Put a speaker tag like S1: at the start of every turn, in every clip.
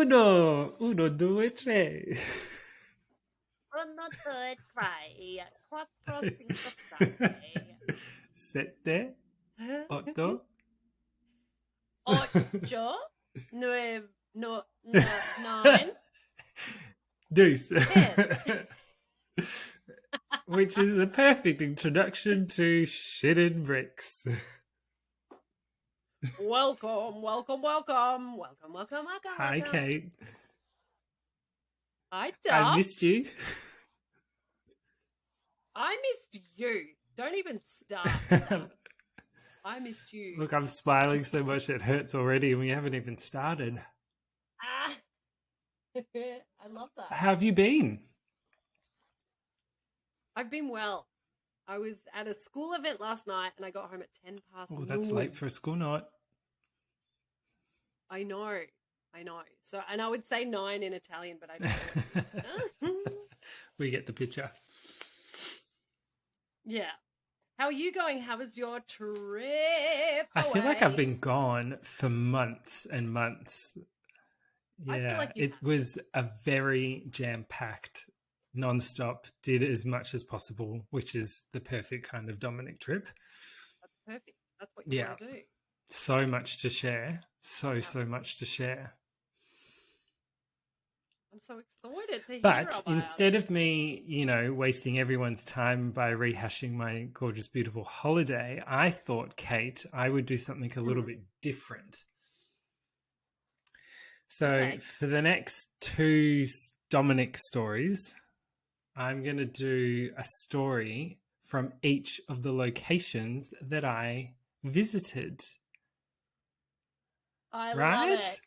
S1: Uno, due, tre.
S2: Uno, due, tre, quattro, cinque, sei.
S1: Sette, otto.
S2: Ocho, nine,
S1: Deuce.
S2: 10.
S1: Which is the perfect introduction to Shitted Bricks.
S2: Welcome.
S1: Hi, Kate.
S2: Hi,
S1: I
S2: Dom.
S1: missed you.
S2: I missed you. Don't even start with that. I missed you.
S1: Look, I'm smiling so much it hurts already, and we haven't even started.
S2: Ah. I love that.
S1: How have you been?
S2: I've been well. I was at a school event last night and I got home at 10 past
S1: Oh, that's
S2: noon.
S1: late for a school night.
S2: I know. So, and I would say 9 in Italian, but I don't.
S1: We get the picture.
S2: Yeah. How are you going? How was your trip?
S1: I feel like I've
S2: away?
S1: been gone for months and months.
S2: I feel
S1: Yeah,
S2: like you
S1: it was a very jam-packed, non-stop, did as much as possible, which is the perfect kind of Dominic trip.
S2: That's perfect. That's what you
S1: Yeah.
S2: want to do.
S1: So much to share. So much to share.
S2: I'm so excited to hear
S1: But
S2: about
S1: instead
S2: it.
S1: of me, wasting everyone's time by rehashing my gorgeous, beautiful holiday, I thought, Kate, I would do something a little bit different. So for the next 2 Dominic stories, I'm going to do a story from each of the locations that I visited.
S2: I
S1: right?
S2: love it.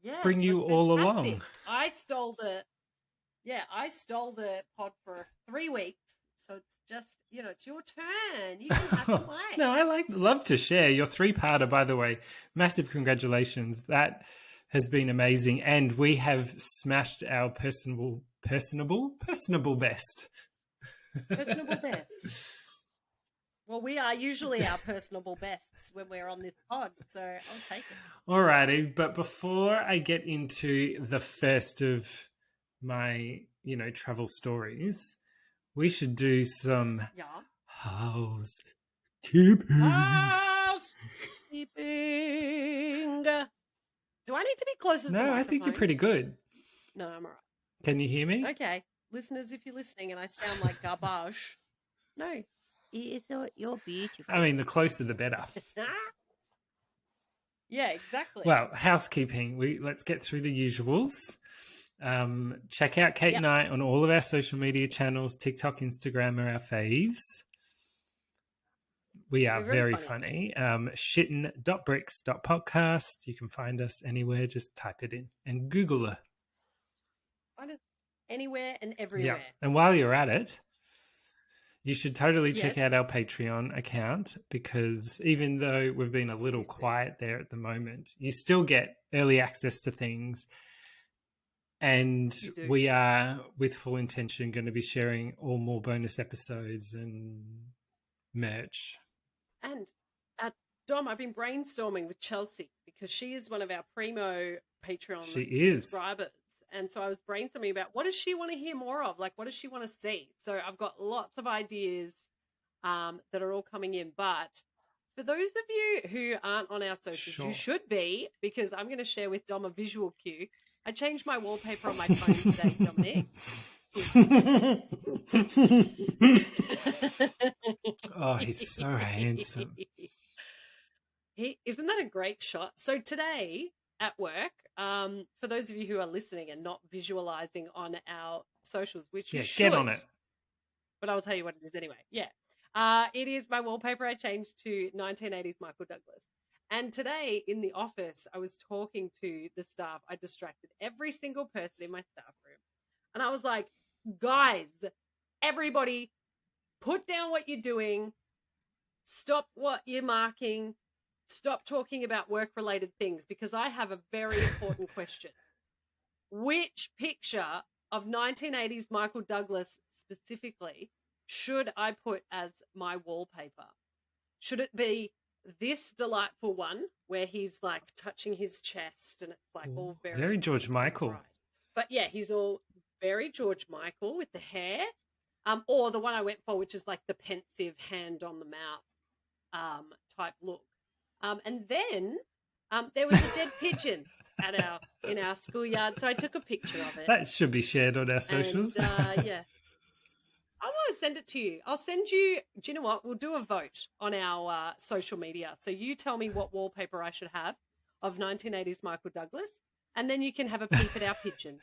S2: Yes,
S1: Bring you all along.
S2: I stole the pod for 3 weeks. So it's just, it's your turn. You can have your way.
S1: No, I love to share. Your 3-parter, by the way, massive congratulations. That has been amazing. And we have smashed our personable best.
S2: Personable best. Well, we are usually our personable bests when we're on this pod, so I'll take it.
S1: Alrighty, but before I get into the first of my, travel stories, we should do some housekeeping.
S2: Housekeeping. Do I need to be closer to the microphone?
S1: No, I think you're pretty good.
S2: No, I'm all right.
S1: Can you hear me?
S2: Okay. Listeners, if you're listening and I sound like garbage, no. You're beautiful.
S1: I mean, the closer the better.
S2: Yeah, exactly.
S1: Well, housekeeping. Let's get through the usuals. Check out Kate and I on all of our social media channels. TikTok, Instagram are our faves. We are very funny. Shitten.bricks.podcast. You can find us anywhere. Just type it in and Google it.
S2: Find us anywhere and everywhere.
S1: Yeah. And while you're at it, you should totally check out our Patreon account, because even though we've been a little quiet there at the moment, you still get early access to things. And we are, with full intention, going to be sharing all more bonus episodes and merch.
S2: And Dom, I've been brainstorming with Chelsea because she is one of our primo Patreon subscribers. And so I was brainstorming about what does she want to hear more of? Like, what does she want to see? So I've got lots of ideas that are all coming in. But for those of you who aren't on our socials, you should be, because I'm going to share with Dom a visual cue. I changed my wallpaper on my phone today, Dominic.
S1: Oh, he's so handsome.
S2: Isn't that a great shot? So today at work, for those of you who are listening and not visualizing on our socials, which you should.
S1: Get on it.
S2: But I'll tell you what it is anyway. Yeah. It is my wallpaper I changed to 1980s Michael Douglas. And today in the office, I was talking to the staff. I distracted every single person in my staff room. And I was like, guys, everybody, put down what you're doing. Stop what you're marking. Stop talking about work-related things, because I have a very important question. Which picture of 1980s Michael Douglas specifically should I put as my wallpaper? Should it be this delightful one where he's like touching his chest and it's like all
S1: very George Michael.
S2: bright. But yeah, he's all very George Michael with the hair. Or the one I went for, which is like the pensive hand on the mouth type look. And then there was a dead pigeon in our schoolyard, so I took a picture of it.
S1: That should be shared on our socials.
S2: And, yeah. I want to send it to you. I'll send you. Do you know what? We'll do a vote on our social media. So you tell me what wallpaper I should have of 1980s Michael Douglas, and then you can have a peep at our pigeon.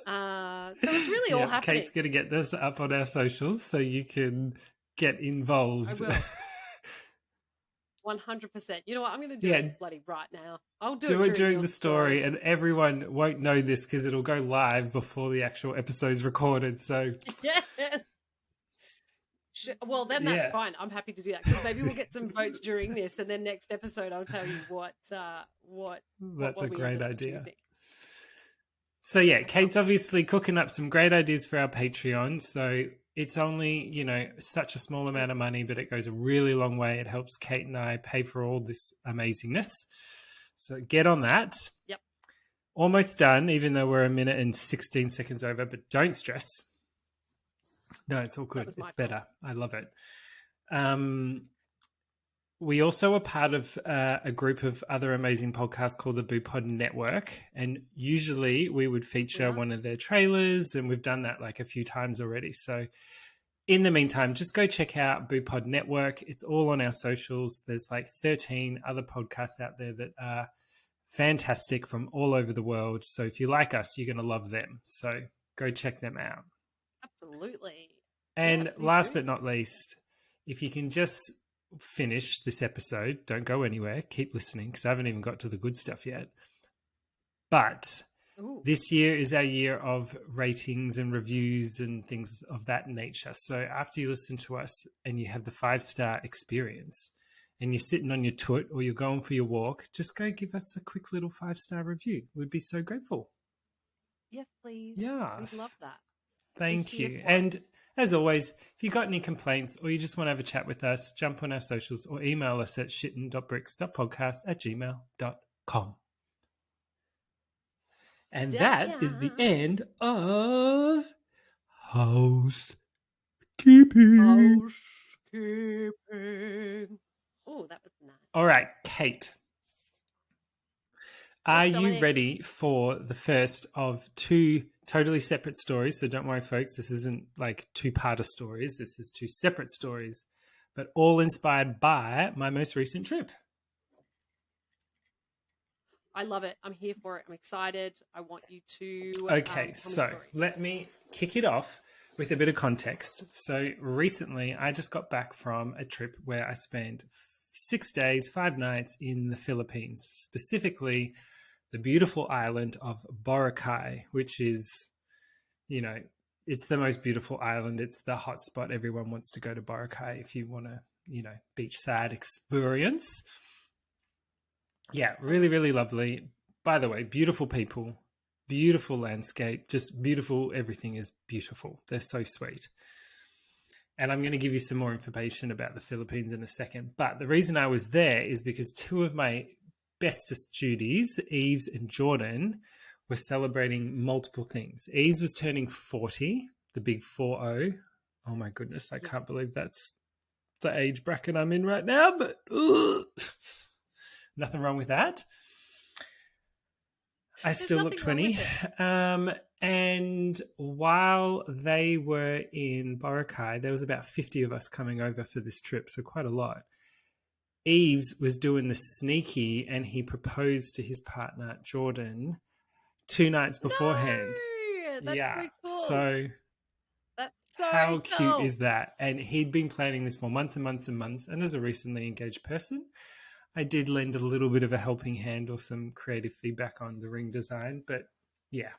S2: So it's really all happening.
S1: Kate's going to get this up on our socials so you can get involved.
S2: I will. 100%. You know what? I'm going to do it bloody right now. I'll do
S1: it during the story, and everyone won't know this because it'll go live before the actual episode's recorded. So
S2: yeah. Well, then that's fine. I'm happy to do that because maybe we'll get some votes during this, and then next episode I'll tell you what.
S1: That's a great idea. So yeah, Kate's obviously cooking up some great ideas for our Patreon. So it's only, such a small amount of money, but it goes a really long way. It helps Kate and I pay for all this amazingness. So get on that.
S2: Yep.
S1: Almost done, even though we're 1 minute and 16 seconds over, but don't stress. No, it's all good. It's better. I love it. We also are part of a group of other amazing podcasts called the BooPod Network. And usually we would feature one of their trailers, and we've done that like a few times already. So in the meantime, just go check out BooPod Network. It's all on our socials. There's like 13 other podcasts out there that are fantastic from all over the world. So if you like us, you're going to love them. So go check them out.
S2: Absolutely.
S1: And last but not least, if you can just finish this episode, don't go anywhere, keep listening because I haven't even got to the good stuff yet. But this year is our year of ratings and reviews and things of that nature. So after you listen to us and you have the 5-star experience and you're sitting on your toot or you're going for your walk, just go give us a quick little 5-star review. We'd be so grateful.
S2: Yes, please.
S1: Yeah.
S2: We'd love that.
S1: Thank you. And as always, if you got any complaints or you just want to have a chat with us, jump on our socials or email us at shitten.bricks.podcast@gmail.com. And that is the end of housekeeping.
S2: Oh, that was nice.
S1: All right, Kate. Are you ready for the first of 2 totally separate stories? So don't worry, folks. This isn't like 2-parter stories. This is 2 separate stories, but all inspired by my most recent trip.
S2: I love it. I'm here for it. I'm excited. I want you to
S1: Okay, so let me kick it off with a bit of context. So recently, I just got back from a trip where I spent 6 days, 5 nights in the Philippines, specifically the beautiful island of Boracay, which is, it's the most beautiful island. It's the hot spot. Everyone wants to go to Boracay if you want to, beachside experience. Yeah, really, really lovely. By the way, beautiful people, beautiful landscape, just beautiful. Everything is beautiful. They're so sweet. And I'm going to give you some more information about the Philippines in a second. But the reason I was there is because 2 of my bestest Judies, Eves and Jordan, were celebrating multiple things. Eves was turning 40, the big 40. Oh my goodness, I can't believe that's the age bracket I'm in right now, but nothing wrong with that. I still look 20. And while they were in Boracay, there was about 50 of us coming over for this trip, so quite a lot. Eves was doing the sneaky and he proposed to his partner, Jordan, 2 nights beforehand.
S2: No, that's so cool.
S1: So
S2: that's so
S1: how
S2: cool.
S1: cute is that? And he'd been planning this for months and months and months. And as a recently engaged person, I did lend a little bit of a helping hand or some creative feedback on the ring design. But yeah.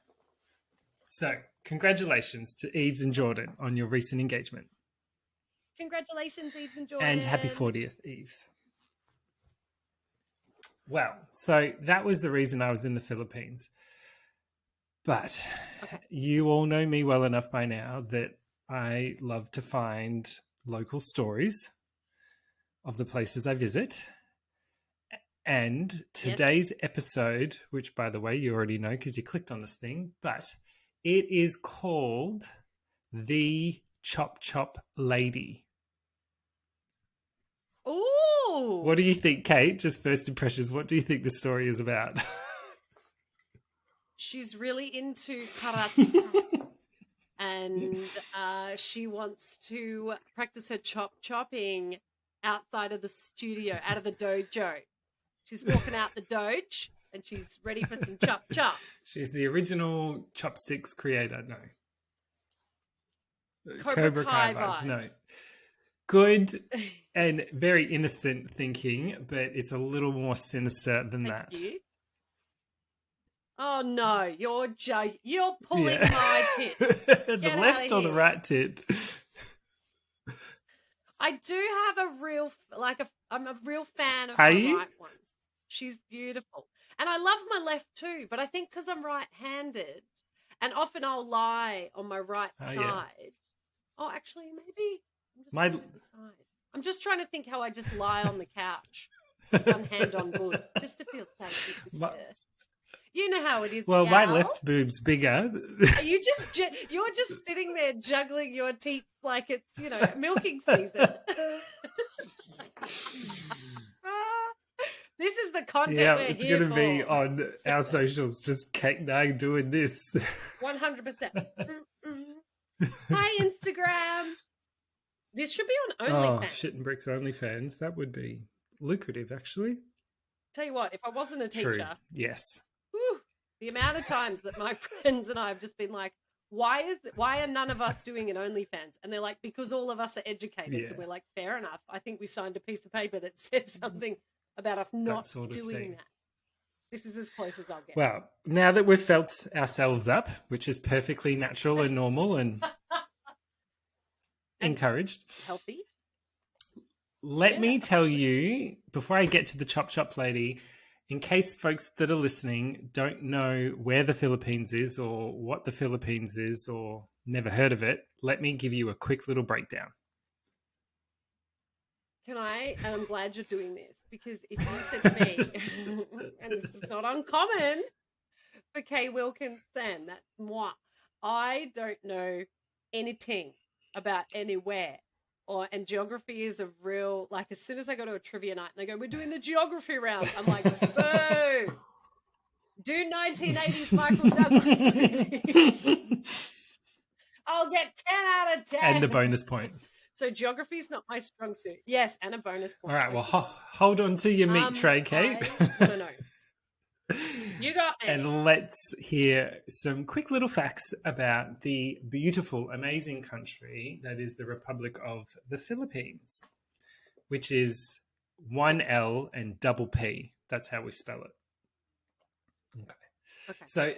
S1: So congratulations to Eves and Jordan on your recent engagement.
S2: Congratulations, Eves and Jordan.
S1: And happy 40th, Eves. Well, so that was the reason I was in the Philippines. But you all know me well enough by now that I love to find local stories of the places I visit. And today's episode, which, by the way, you already know because you clicked on this thing, but it is called The Chop Chop Lady.
S2: Ooh!
S1: What do you think, Kate? Just first impressions. What do you think the story is about?
S2: She's really into karate. And she wants to practice her chopping outside of the studio, out of the dojo. She's walking out the dojo and she's ready for some chop.
S1: She's the original chopsticks creator. No.
S2: Cobra Kai vibes.
S1: No. Good and very innocent thinking, but it's a little more sinister than that.
S2: You. Oh no, you're pulling my tit.
S1: The left or the right tit?
S2: I do have I'm a real fan of
S1: my
S2: right one. She's beautiful. And I love my left too, but I think because I'm right-handed and often I'll lie on my right side. Yeah. Oh, actually, maybe I'm just trying to think how I just lie on the couch, one hand on goods, just to feel safe. You know how it is.
S1: Well, my left boob's bigger.
S2: You're just sitting there juggling your teeth like it's milking season. This is the content. Yeah,
S1: it's going to be on our socials. Just Kate and I doing this.
S2: 100%. Hi, Instagram. This should be on OnlyFans.
S1: Oh, Shit and Bricks OnlyFans. That would be lucrative, actually.
S2: Tell you what, if I wasn't a teacher.
S1: True. Yes.
S2: Whew, the amount of times that my friends and I have just been like, why are none of us doing an OnlyFans? And they're like, because all of us are educators. Yeah. And we're like, fair enough. I think we signed a piece of paper that said something about us not doing that. This is as close as I'll get.
S1: Well, now that we've felt ourselves up, which is perfectly natural and normal and encouraged.
S2: Healthy.
S1: Let me tell you, before I get to the Chop Chop Lady, in case folks that are listening don't know where the Philippines is or what the Philippines is or never heard of it, let me give you a quick little breakdown.
S2: Can I? And I'm glad you're doing this because if you said to me, and this is not uncommon for Kay Wilkinson, that's moi. I don't know anything about anywhere. And geography is a real, like, as soon as I go to a trivia night and they go, we're doing the geography round, I'm like, boo! Do 1980s Michael Douglas movies. I'll get 10 out of 10.
S1: And the bonus point.
S2: So geography is not my strong suit. Yes, and a bonus point.
S1: All right, well, hold on to your meat tray, Kate.
S2: I want to know. You got me.
S1: And let's hear some quick little facts about the beautiful, amazing country that is the Republic of the Philippines, which is one L and double P. That's how we spell it. Okay. So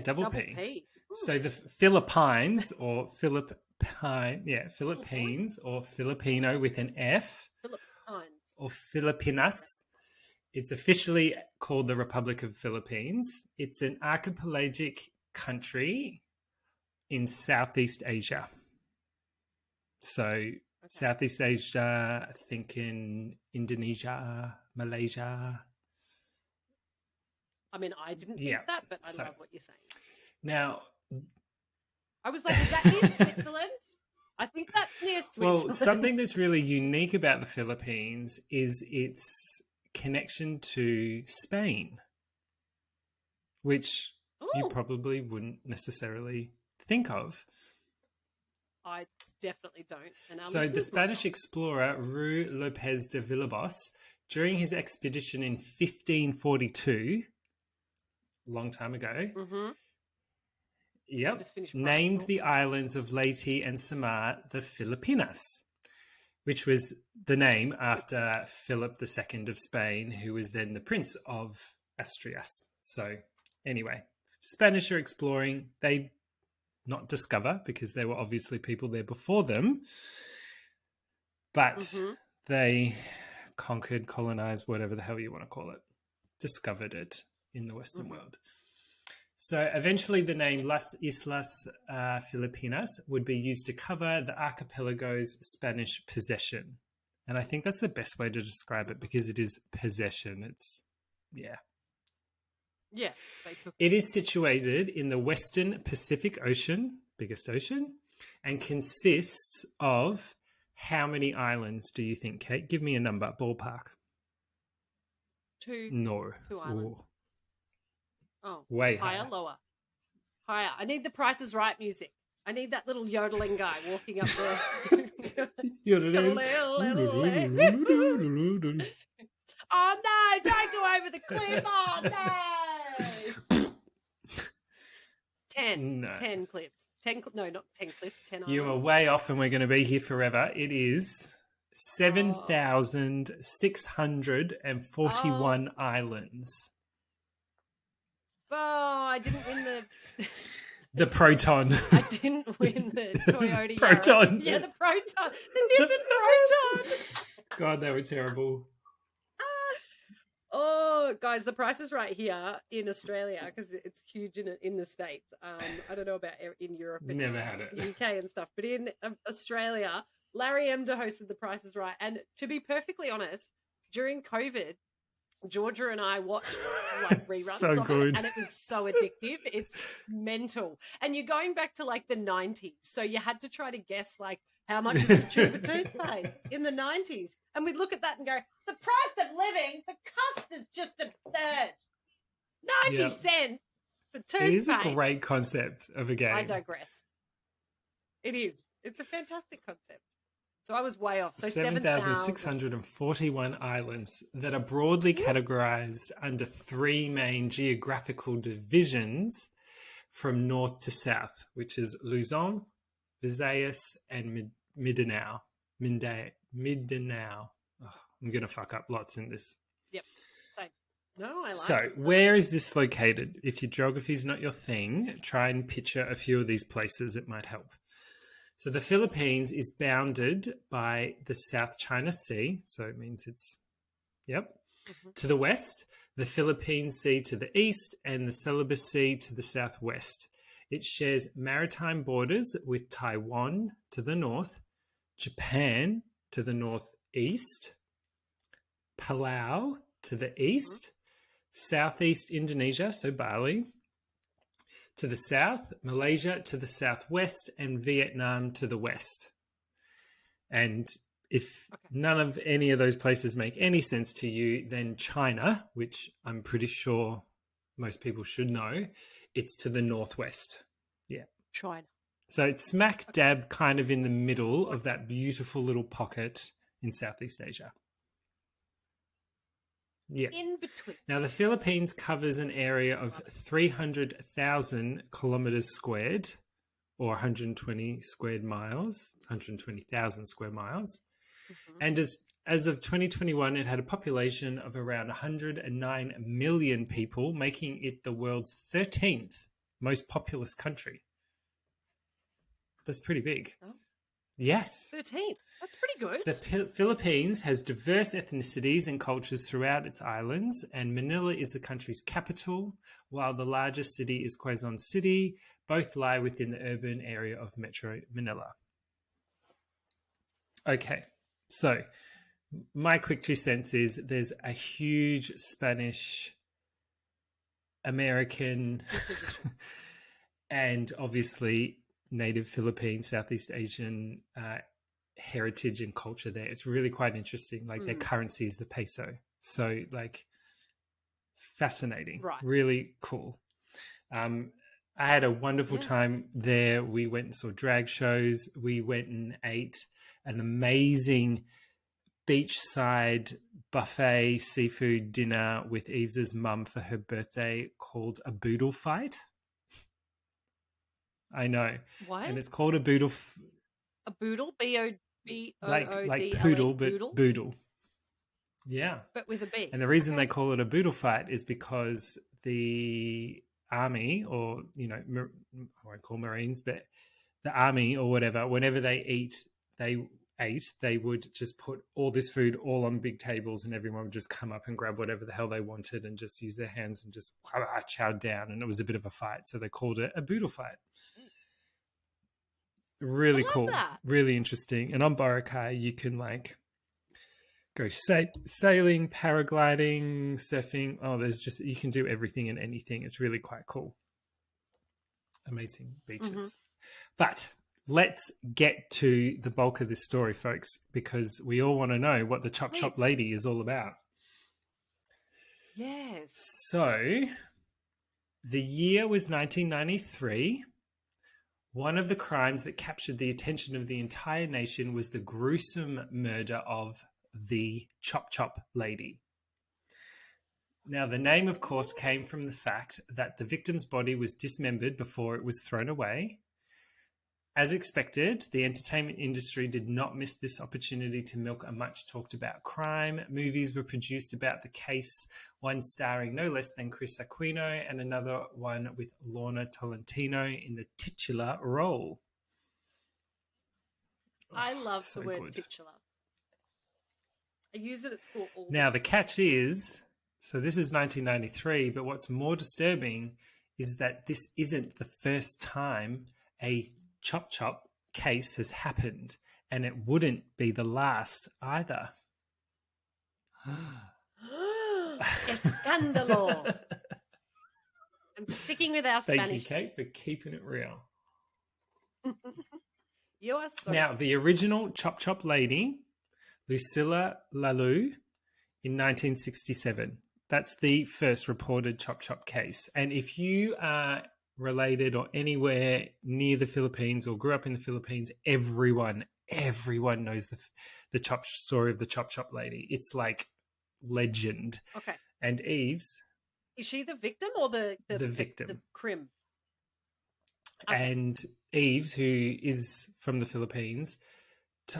S1: double P. So the Philippines or Philippines or Filipino with an F or Filipinas. It's officially called the Republic of Philippines. It's an archipelagic country in Southeast Asia. So Southeast Asia, I think in Indonesia, Malaysia.
S2: I mean, I didn't think that, but I love what you're saying.
S1: Now,
S2: I was like, is that near Switzerland? I think that's near Switzerland.
S1: Well, something that's really unique about the Philippines is its connection to Spain, which you probably wouldn't necessarily think of.
S2: I definitely don't.
S1: So the Spanish explorer Ruy Lopez de Villalobos, during his expedition in 1542, a long time ago, named the islands of Leyte and Samar the Filipinas, which was the name after Philip II of Spain, who was then the Prince of Asturias. So anyway, Spanish are exploring. They not discover, because there were obviously people there before them, but they conquered, colonized, whatever the hell you want to call it, discovered it in the Western world. So eventually the name Las Islas Filipinas would be used to cover the archipelago's Spanish possession. And I think that's the best way to describe it because it is possession. It's, yeah.
S2: Yeah. They took
S1: It is situated in the Western Pacific Ocean, biggest ocean, and consists of how many islands do you think, Kate? Give me a number, ballpark.
S2: two
S1: No.
S2: islands.
S1: Ooh.
S2: Oh,
S1: Way
S2: higher,
S1: higher.
S2: lower. Higher. I need the Price is Right music. I need that little yodeling guy walking up there. Oh no, don't go over the cliff. Oh no. 10.
S1: No.
S2: 10 cliffs. 10, no, not 10 cliffs, 10
S1: You are
S2: islands.
S1: way off and we're going to be here forever. It is 7,641 islands.
S2: Oh, I didn't win the...
S1: The Proton.
S2: I didn't win the Toyota
S1: Proton.
S2: Yaris. Yeah, the Proton. The Nissan Proton.
S1: God, they were terrible.
S2: Oh, guys, the Price is Right here in Australia because it's huge in the States. I don't know about in Europe and
S1: Never had it.
S2: the UK and stuff, but in Australia, Larry Emder hosted the Price is Right. And to be perfectly honest, during COVID, Georgia and I watched like reruns
S1: So
S2: of
S1: good.
S2: it, and it was so addictive. It's mental. And you're going back to like the 90s. So you had to try to guess like how much is a tube of toothpaste in the 90s. And we'd look at that and go, the price of living, the cost is just a third. 90 cents for toothpaste.
S1: It is a great concept of a game.
S2: I digress. It is. It's a fantastic concept. So I was way off. So
S1: 7,641 islands that are broadly categorized under three main geographical divisions from north to south, which is Luzon, Visayas, and Mindanao. Mindanao. Oh, I'm going to fuck up lots in this.
S2: Yep. No, I like
S1: So,
S2: it.
S1: where is this located? If your geography is not your thing, try and picture a few of these places. It might help. So the Philippines is bounded by the South China Sea. So it means it's, to the west, the Philippine Sea to the east, and the Celebes Sea to the southwest. It shares maritime borders with Taiwan to the north, Japan to the northeast, Palau to the east, southeast Indonesia, so Bali, to the south, Malaysia to the southwest, and Vietnam to the west. And if none of any of those places make any sense to you, then China, which I'm pretty sure most people should know, it's to the northwest. Yeah.
S2: China.
S1: So it's smack dab kind of in the middle of that beautiful little pocket in Southeast Asia. Yeah.
S2: In between.
S1: Now, the Philippines covers an area of 300,000 kilometers squared, or 120 squared miles, 120,000 square miles. And as of 2021, it had a population of around 109 million people, making it the world's 13th most populous country. That's pretty big.
S2: Oh.
S1: Yes.
S2: 13th. That's pretty good.
S1: The Philippines has diverse ethnicities and cultures throughout its islands, and Manila is the country's capital, while the largest city is Quezon City. Both lie within the urban area of Metro Manila. Okay, so my quick 2 cents is there's a huge Spanish, American, and obviously native Philippine, Southeast Asian heritage and culture there. It's really quite interesting. Like their currency is the peso. So like fascinating, really cool. I had a wonderful time there. We went and saw drag shows. We went and ate an amazing beachside buffet seafood dinner with Eves's mum for her birthday called a boodle fight. I know.
S2: What?
S1: And it's called a boodle.
S2: A boodle? B-O-B-O-O-D-L-E.
S1: Like poodle, but boodle. Yeah.
S2: But with a B.
S1: And the reason they call it a boodle fight is because the army, or, you know, I won't call Marines, but the army or whatever, whenever they would just put all this food all on big tables and everyone would just come up and grab whatever the hell they wanted and just use their hands and just chow down. And it was a bit of a fight. So they called it a boodle fight. Really cool. That. Really interesting. And on Boracay, you can like Go sailing, paragliding, surfing. Oh, you can do everything and anything. It's really quite cool. Amazing beaches. Mm-hmm. But let's get to the bulk of this story, folks, because we all want to know what the Chop Chop Lady is all about.
S2: Yes.
S1: So the year was 1993. One of the crimes that captured the attention of the entire nation was the gruesome murder of the Chop Chop Lady. Now, the name, of course, came from the fact that the victim's body was dismembered before it was thrown away. As expected, the entertainment industry did not miss this opportunity to milk a much talked about crime. Movies were produced about the case, one starring no less than Chris Aquino and another one with Lorna Tolentino in the titular role.
S2: I love the word titular. I use it at school all the
S1: time. Now, the catch is, so this is 1993, but what's more disturbing is that this isn't the first time a Chop Chop case has happened, and it wouldn't be the last either.
S2: Escándalo. I'm sticking with our Spanish.
S1: Thank you, Kate, for keeping it real.
S2: You are so
S1: Now, the original Chop Chop Lady, Lucilla Lalou, in 1967. That's the first reported Chop Chop case. And if you are related or anywhere near the Philippines or grew up in the Philippines, everyone knows the story of the Chop Chop Lady. It's like legend.
S2: Okay.
S1: And Eves,
S2: is she the victim or the
S1: victim?
S2: The crim.
S1: Okay. And Eves, who is from the Philippines,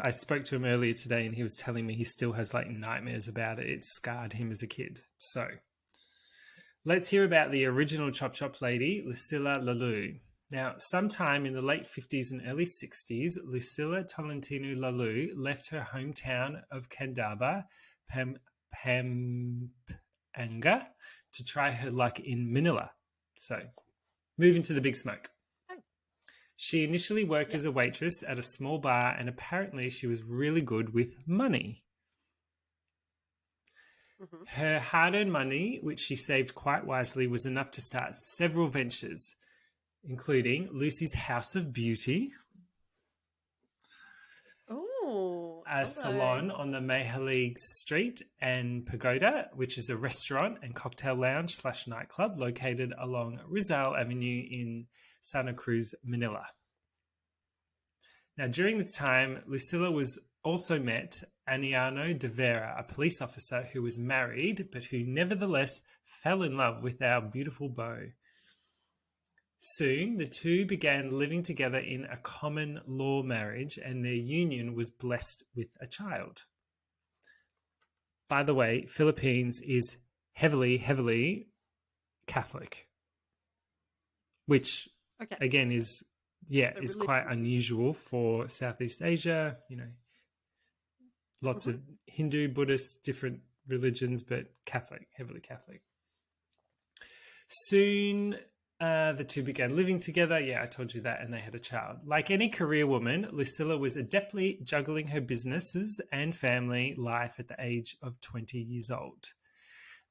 S1: I spoke to him earlier today, and he was telling me he still has like nightmares about it. It scarred him as a kid. So let's hear about the original Chop Chop Lady, Lucilla Lalou. Now, sometime in the late 50s and early 60s, Lucilla Tolentino Lalou left her hometown of Candaba, Pampanga, to try her luck in Manila. So, moving to the big smoke. She initially worked as a waitress at a small bar, and apparently she was really good with money. Mm-hmm. Her hard-earned money, which she saved quite wisely, was enough to start several ventures, including Lucy's House of Beauty, a salon on the Mahalik Street, and Pagoda, which is a restaurant and cocktail lounge / nightclub located along Rizal Avenue in Santa Cruz, Manila. Now, during this time, Lucilla was also met Aniano de Vera, a police officer who was married, but who nevertheless fell in love with our beautiful beau. Soon, the two began living together in a common law marriage, and their union was blessed with a child. By the way, Philippines is heavily, heavily Catholic, which again is quite unusual for Southeast Asia. You know, lots of Hindu, Buddhist, different religions, but Catholic, heavily Catholic. Soon, the two began living together. Yeah, I told you that, and they had a child. Like any career woman, Lucilla was adeptly juggling her businesses and family life at the age of 20 years old.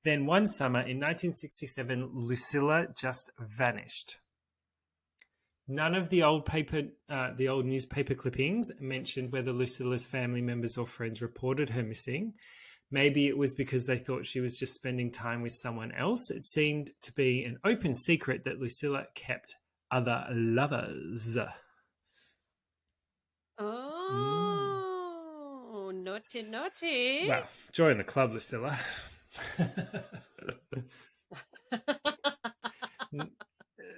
S1: Then one summer in 1967, Lucilla just vanished. None of the old newspaper clippings mentioned whether Lucilla's family members or friends reported her missing. Maybe it was because they thought she was just spending time with someone else. It seemed to be an open secret that Lucilla kept other lovers.
S2: Oh, naughty, naughty.
S1: Well, join the club, Lucilla.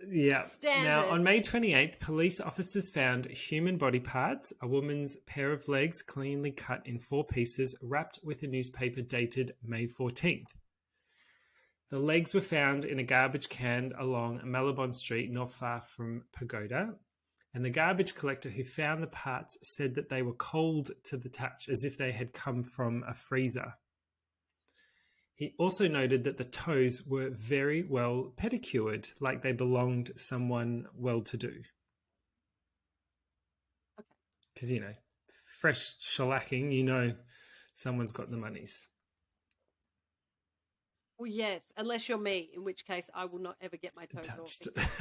S1: Yeah.
S2: Standard.
S1: Now, on May 28th, police officers found human body parts, a woman's pair of legs cleanly cut in 4 pieces, wrapped with a newspaper dated May 14th. The legs were found in a garbage can along Malabon Street, not far from Pagoda, and the garbage collector who found the parts said that they were cold to the touch, as if they had come from a freezer. He also noted that the toes were very well pedicured, like they belonged to someone well-to-do. Okay. Because, fresh shellacking, Someone's got the monies.
S2: Well, yes, unless you're me, in which case I will not ever get my toes
S1: Touched.
S2: off.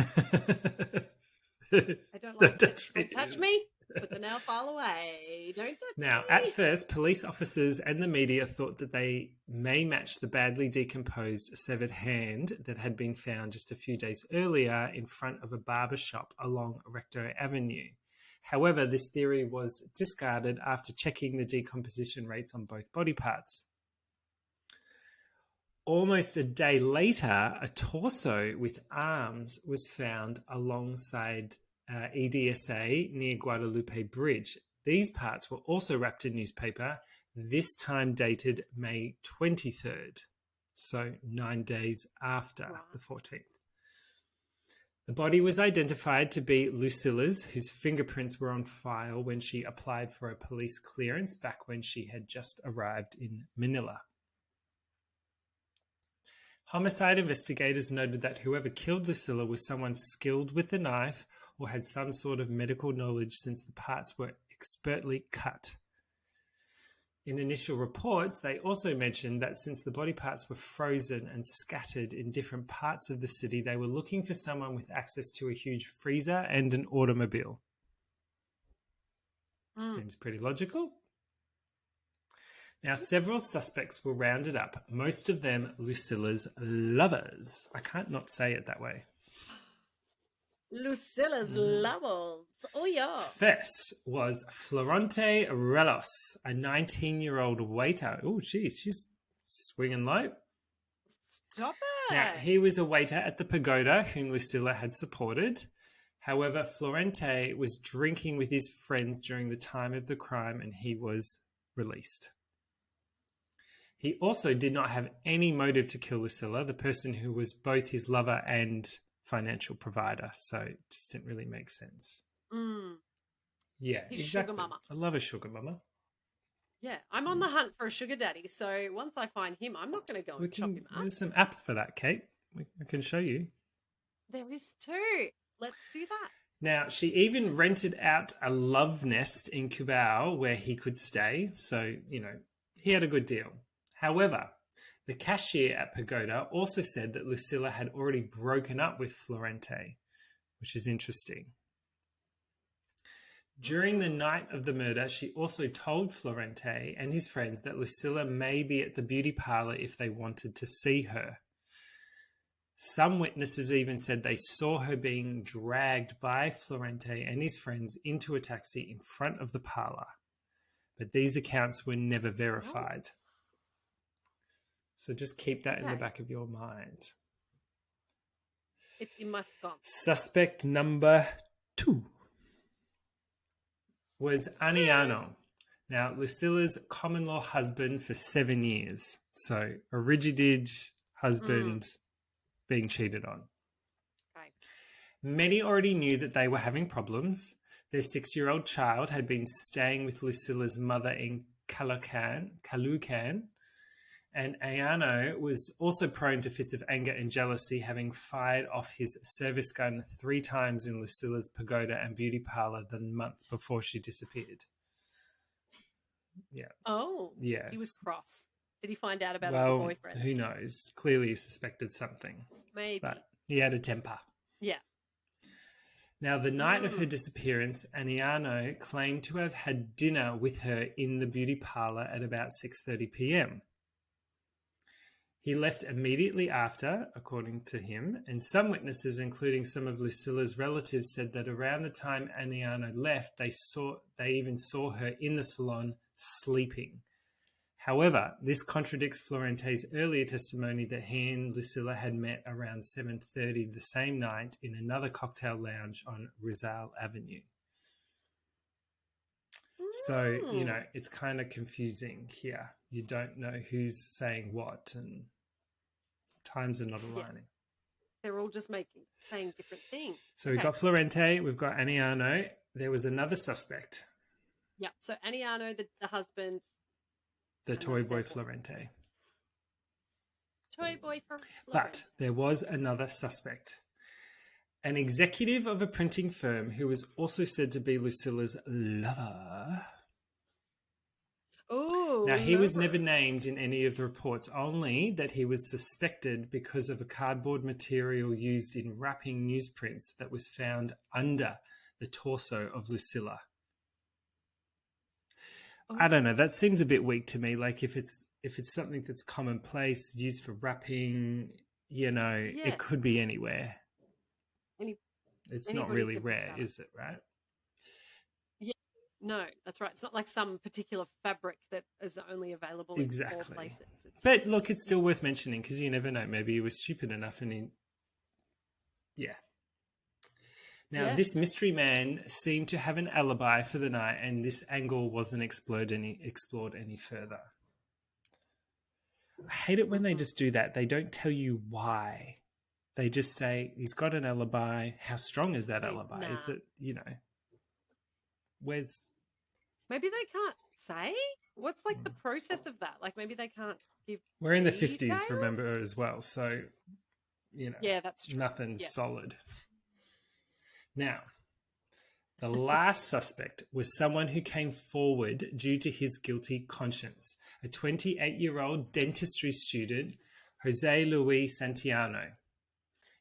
S2: I don't like it. Don't touch me. Put the nail file away. Don't touch
S1: Now,
S2: me.
S1: at first, police officers and the media thought that they may match the badly decomposed severed hand that had been found just a few days earlier in front of a barber shop along Recto Avenue. However, this theory was discarded after checking the decomposition rates on both body parts. Almost a day later, a torso with arms was found alongside EDSA near Guadalupe Bridge. These parts were also wrapped in newspaper, this time dated May 23rd, so 9 days after the 14th. The body was identified to be Lucilla's, whose fingerprints were on file when she applied for a police clearance back when she had just arrived in Manila. Homicide investigators noted that whoever killed Lucilla was someone skilled with the knife or had some sort of medical knowledge since the parts were expertly cut. In initial reports, they also mentioned that since the body parts were frozen and scattered in different parts of the city, they were looking for someone with access to a huge freezer and an automobile. Seems pretty logical. Now, several suspects were rounded up, most of them Lucilla's lovers. I can't not say it that way.
S2: Lucilla's lovers. Oh, yeah.
S1: First was Florente Relos, a 19-year-old waiter. Oh, geez, she's swinging low.
S2: Stop it.
S1: Now, he was a waiter at the pagoda whom Lucilla had supported. However, Florente was drinking with his friends during the time of the crime and he was released. He also did not have any motive to kill Lucilla, the person who was both his lover and financial provider. So it just didn't really make sense. Yeah,
S2: He's
S1: exactly.
S2: sugar mama.
S1: I love a sugar mama.
S2: Yeah, I'm on the hunt for a sugar daddy. So once I find him, I'm not going to go and chop him up.
S1: There's some apps for that, Kate. I can show you.
S2: There is too. Let's do that.
S1: Now, she even rented out a love nest in Cubao where he could stay. So, he had a good deal. However, the cashier at Pagoda also said that Lucilla had already broken up with Florente, which is interesting. During the night of the murder, she also told Florente and his friends that Lucilla may be at the beauty parlor if they wanted to see her. Some witnesses even said they saw her being dragged by Florente and his friends into a taxi in front of the parlor, but these accounts were never verified. So just keep that in the back of your mind.
S2: It's in my skunk.
S1: Suspect number 2 was Aniano. Now, Lucilla's common-law husband for 7 years. So a rigid husband being cheated on.
S2: Okay.
S1: Many already knew that they were having problems. Their 6-year-old child had been staying with Lucilla's mother in Caloocan. And Ayano was also prone to fits of anger and jealousy, having fired off his service gun 3 times in Lucilla's pagoda and beauty parlor the month before she disappeared. Yeah.
S2: Oh.
S1: Yes.
S2: He was cross. Did he find out about her boyfriend?
S1: Who knows? Clearly he suspected something.
S2: Maybe.
S1: But he had a temper.
S2: Yeah.
S1: Now, the night of her disappearance, Aniano claimed to have had dinner with her in the beauty parlor at about 6:30 p.m. He left immediately after, according to him, and some witnesses, including some of Lucilla's relatives, said that around the time Aniano left, they even saw her in the salon sleeping. However, this contradicts Florente's earlier testimony that he and Lucilla had met around 7:30 the same night in another cocktail lounge on Rizal Avenue. So, it's kind of confusing here. You don't know who's saying what and times are not aligning.
S2: They're all just saying different things.
S1: So we've got Florente, we've got Aniano. There was another suspect.
S2: Yeah, so Aniano, the husband.
S1: The toy boy Florente.
S2: Toy boy for Florente.
S1: But there was another suspect. An executive of a printing firm who was also said to be Lucilla's lover.
S2: Oh.
S1: Now, he was never
S2: no.
S1: named in any of the reports, only that he was suspected because of a cardboard material used in wrapping newsprints that was found under the torso of Lucilla. I don't know. That seems a bit weak to me. Like if it's something that's commonplace, used for wrapping, it could be anywhere. It's not really rare, is it? Right?
S2: Yeah. No, that's right. It's not like some particular fabric that is only available in 4 places.
S1: But look, it's still worth mentioning because you never know. Maybe he was stupid enough and he... Yeah. Now, this mystery man seemed to have an alibi for the night, and this angle wasn't explored any further. I hate it when they just do that. They don't tell you why. They just say, he's got an alibi. How strong is that alibi? Nah. Is that, where's...
S2: Maybe they can't say? What's like the process of that? Like maybe they can't give
S1: We're in the 50s, remember, as well. So,
S2: yeah, that's true.
S1: Nothing's solid. Now, the last suspect was someone who came forward due to his guilty conscience, a 28-year-old dentistry student, Jose Luis Santiano.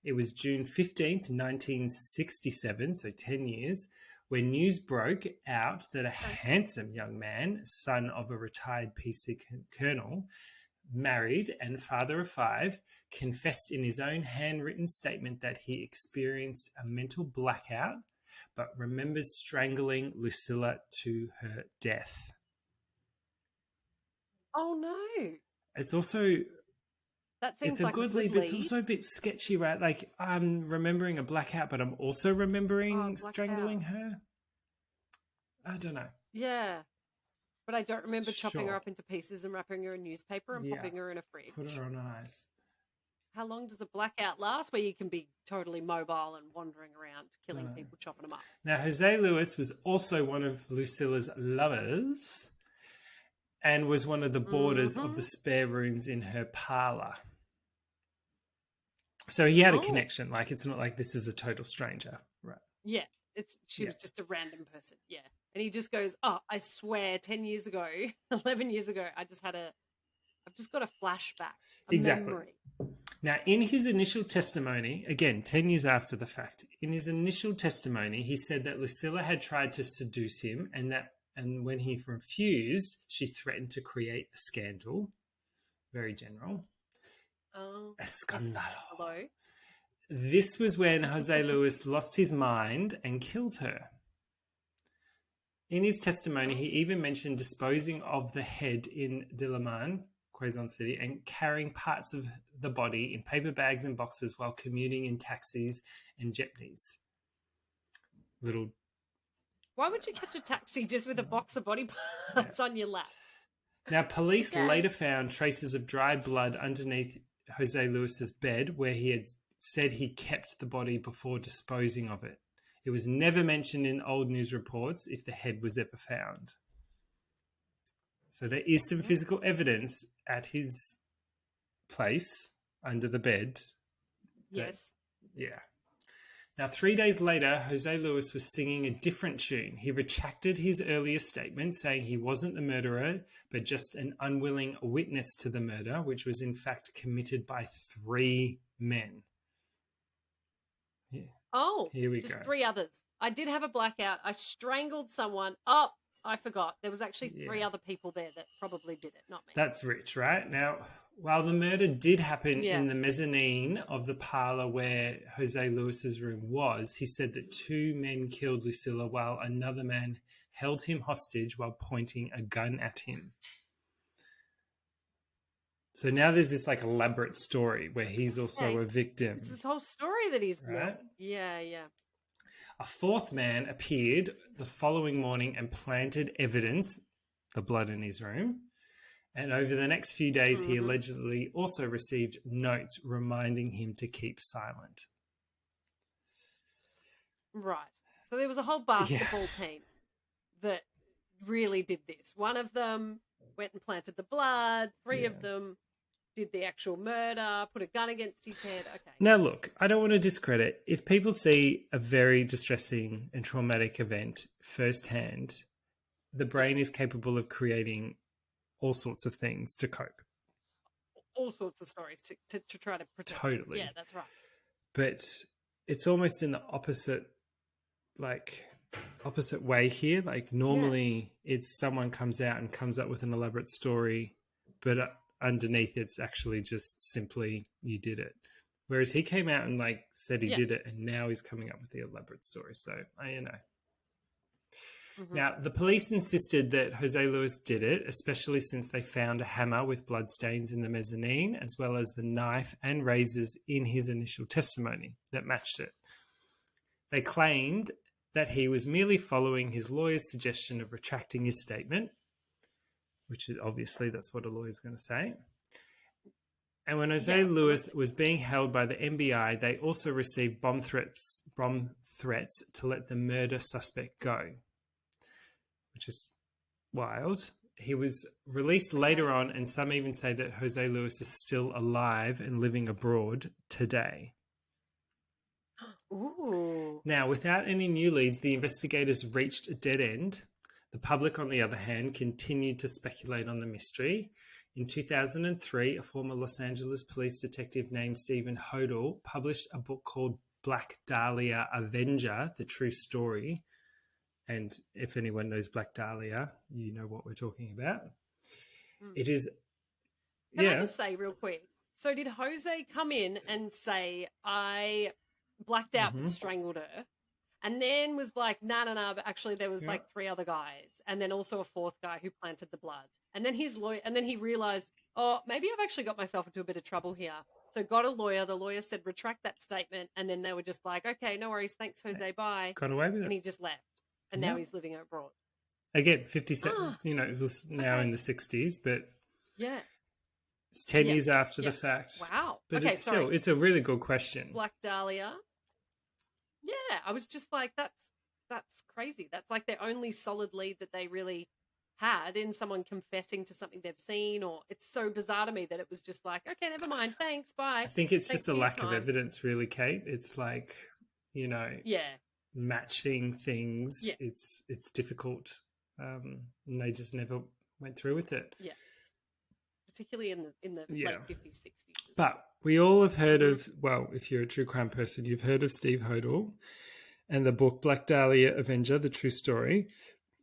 S1: It was June 15th, 1967, so 10 years, when news broke out that a handsome young man, son of a retired PC colonel, married and father of 5, confessed in his own handwritten statement that he experienced a mental blackout but remembers strangling Lucilla to her death.
S2: Oh, no.
S1: It's also...
S2: That seems
S1: it's a
S2: like
S1: good lead, but it's also a bit sketchy, right? Like, I'm remembering a blackout, but I'm also remembering strangling her. I don't know.
S2: Yeah. But I don't remember chopping her up into pieces and wrapping her in newspaper and popping her in a fridge.
S1: Put her on ice.
S2: How long does a blackout last where you can be totally mobile and wandering around, killing people, chopping them up?
S1: Now, Jose Luis was also one of Lucilla's lovers and was one of the boarders of the spare rooms in her parlour. So he had a connection. Like, it's not like this is a total stranger. Right.
S2: Yeah. She was just a random person. Yeah. And he just goes, oh, I swear 10 years ago, 11 years ago, I've just got a flashback, memory.
S1: Now, in his initial testimony, again, 10 years after the fact, in his initial testimony, he said that Lucilla had tried to seduce him and when he refused, she threatened to create a scandal. Very general.
S2: Oh.
S1: Escándalo.
S2: Hello.
S1: This was when Jose Luis lost his mind and killed her. In his testimony, he even mentioned disposing of the head in Diliman, Quezon City, and carrying parts of the body in paper bags and boxes while commuting in taxis and jeepneys.
S2: Why would you catch a taxi just with a box of body parts on your lap?
S1: Now, police later found traces of dried blood underneath Jose Luis's bed where he had said he kept the body before disposing of it. It was never mentioned in old news reports if the head was ever found. So there is some physical evidence at his place under the bed.
S2: Yes.
S1: Yeah. Now, 3 days later, Jose Luis was singing a different tune. He retracted his earlier statement, saying he wasn't the murderer, but just an unwilling witness to the murder, which was in fact committed by 3 men. Yeah.
S2: Oh,
S1: here we
S2: just
S1: go.
S2: 3 others. I did have a blackout. I strangled someone. Oh, I forgot. There was actually 3 other people there that probably did it, not me.
S1: That's rich, right? Now, while the murder did happen in the mezzanine of the parlor where Jose Luis's room was, he said that 2 men killed Lucilla while another man held him hostage while pointing a gun at him. So now there's this like elaborate story where he's also a victim.
S2: It's this whole story that he's built.
S1: Right?
S2: Yeah.
S1: A 4th man appeared the following morning and planted evidence, the blood in his room. And over the next few days, he allegedly also received notes reminding him to keep silent.
S2: Right. So there was a whole basketball team that really did this. One of them went and planted the blood. 3 of them did the actual murder, put a gun against his head. Okay.
S1: Now, look, I don't want to discredit. If people see a very distressing and traumatic event firsthand, the brain is capable of creating all sorts of things to cope.
S2: All sorts of stories to try to protect.
S1: Totally.
S2: Yeah, that's right.
S1: But it's almost in the opposite way here. Like normally it's someone comes out and comes up with an elaborate story, but underneath it's actually just simply you did it. Whereas he came out and like said he did it, and now he's coming up with the elaborate story. So you know. Mm-hmm. Now, the police insisted that Jose Luis did it, especially since they found a hammer with bloodstains in the mezzanine, as well as the knife and razors in his initial testimony that matched it. They claimed that he was merely following his lawyer's suggestion of retracting his statement, which is obviously that's what a lawyer's going to say. And when Jose Luis was being held by the FBI, they also received bomb threats to let the murder suspect go, which is wild. He was released later on, and some even say that Jose Luis is still alive and living abroad today.
S2: Ooh.
S1: Now, without any new leads, the investigators reached a dead end. The public, on the other hand, continued to speculate on the mystery. In 2003, a former Los Angeles police detective named Stephen Hodel published a book called Black Dahlia Avenger, The True Story. And if anyone knows Black Dahlia, you know what we're talking about. It is...
S2: Can I just say real quick, so did Jose come in and say, I blacked out but strangled her, and then was like, no, but actually there was like 3 other guys, and then also a 4th guy who planted the blood. And then his lawyer, and then he realized, oh, maybe I've actually got myself into a bit of trouble here. So got a lawyer. The lawyer said, retract that statement. And then they were just like, okay, no worries. Thanks, Jose. Bye.
S1: Got away with it.
S2: And he just left. And now he's living abroad.
S1: Again, 57, it was now in the 60s, but it's 10 years after the fact.
S2: Wow.
S1: But it's a really good question.
S2: Black Dahlia. Yeah, I was just like, that's crazy. That's like their only solid lead that they really had in someone confessing to something they've seen, or it's so bizarre to me that it was just like, okay, never mind, thanks, bye.
S1: I think it's just a lack of evidence, really, Kate. It's like, matching things. Yeah. It's difficult, and they just never went through with it.
S2: Yeah, particularly in the late 50s, 60s.
S1: But we all have heard of, well, if you're a true crime person, you've heard of Steve Hodel and the book Black Dahlia Avenger, The True Story,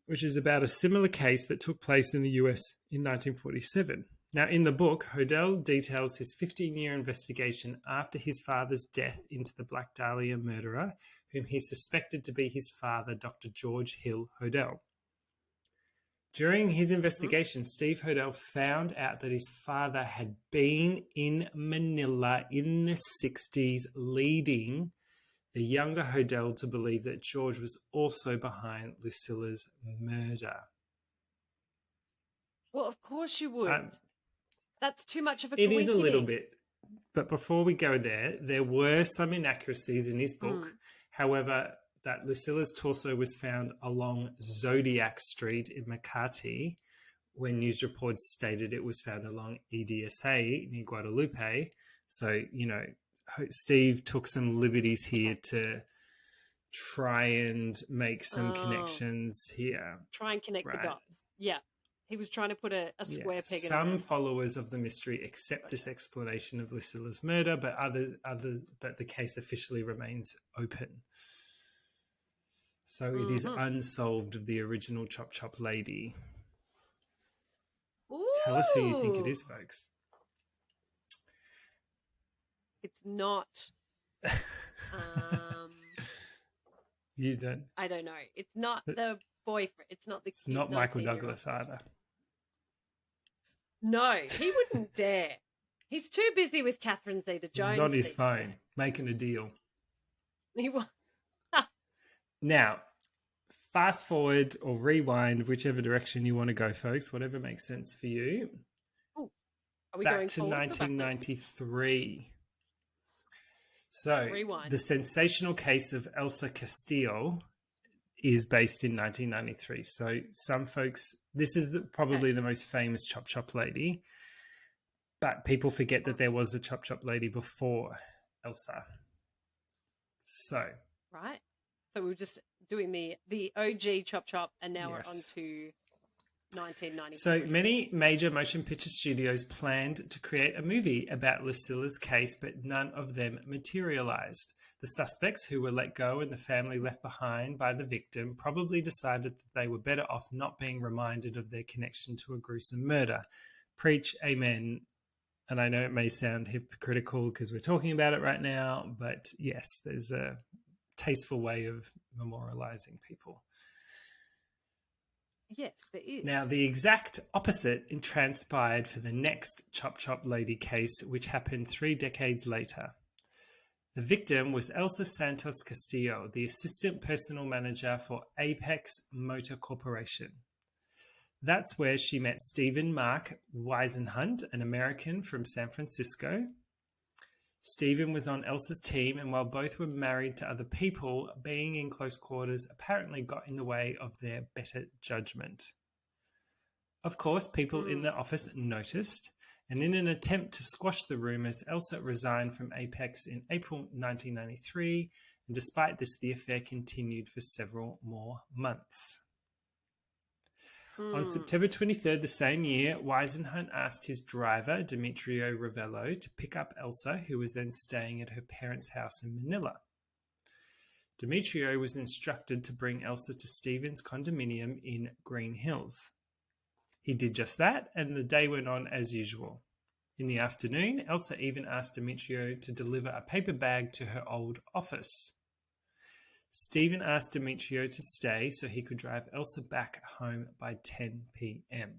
S1: which is about a similar case that took place in the US in 1947. Now, in the book, Hodel details his 15-year investigation after his father's death into the Black Dahlia murderer, whom he suspected to be his father, Dr. George Hill Hodel. During his investigation, Steve Hodel found out that his father had been in Manila in the 60s, leading the younger Hodel to believe that George was also behind Lucilla's murder.
S2: Well, of course you would. That's too much of a
S1: coincidence. It is a little bit. But before we go there were some inaccuracies in his book. However, that Lucilla's torso was found along Zodiac Street in Makati, when news reports stated it was found along EDSA near Guadalupe. So, Steve took some liberties here to try and make some connections here.
S2: Try and connect the dots. Yeah. He was trying to put a square peg in
S1: some followers of the mystery accept this explanation of Lucilla's murder, but but the case officially remains open. So it is unsolved of the original Chop Chop lady.
S2: Ooh.
S1: Tell us who you think it is, folks.
S2: It's not.
S1: You don't.
S2: I don't know. It's not the boyfriend. It's not the.
S1: It's not Michael Douglas either.
S2: No, he wouldn't dare. He's too busy with Catherine Zeta-Jones.
S1: He's on his phone making a deal.
S2: He was.
S1: Now, fast forward or rewind, whichever direction you want to go, folks. Whatever makes sense for you.
S2: Ooh. Are we
S1: back
S2: going
S1: to 1993. So,
S2: rewind.
S1: The sensational case of Elsa Castillo is based in 1993. So, some folks, this is probably the most famous Chop Chop lady, but people forget that there was a Chop Chop lady before Elsa. So,
S2: right. So we were just doing the OG Chop Chop, and now we're on to 1993.
S1: So many major motion picture studios planned to create a movie about Lucilla's case, but none of them materialized. The suspects, who were let go and the family left behind by the victim, probably decided that they were better off not being reminded of their connection to a gruesome murder. Preach, amen. And I know it may sound hypocritical because we're talking about it right now, but yes, there's a tasteful way of memorializing people.
S2: Yes, there is.
S1: Now, the exact opposite transpired for the next Chop Chop Lady case, which happened 3 decades later. The victim was Elsa Santos Castillo, the assistant personal manager for Apex Motor Corporation. That's where she met Stephen Mark Weisenhunt, an American from San Francisco. Stephen was on Elsa's team, and while both were married to other people, being in close quarters apparently got in the way of their better judgment. Of course, people in the office noticed, and in an attempt to squash the rumors, Elsa resigned from Apex in April 1993, and despite this, the affair continued for several more months. On September 23rd the same year, Weisenhunt asked his driver, Demetrio Ravello, to pick up Elsa, who was then staying at her parents' house in Manila. Demetrio was instructed to bring Elsa to Stephen's condominium in Green Hills. He did just that, and the day went on as usual. In the afternoon, Elsa even asked Demetrio to deliver a paper bag to her old office. Stephen asked Demetrio to stay so he could drive Elsa back home by 10 p.m.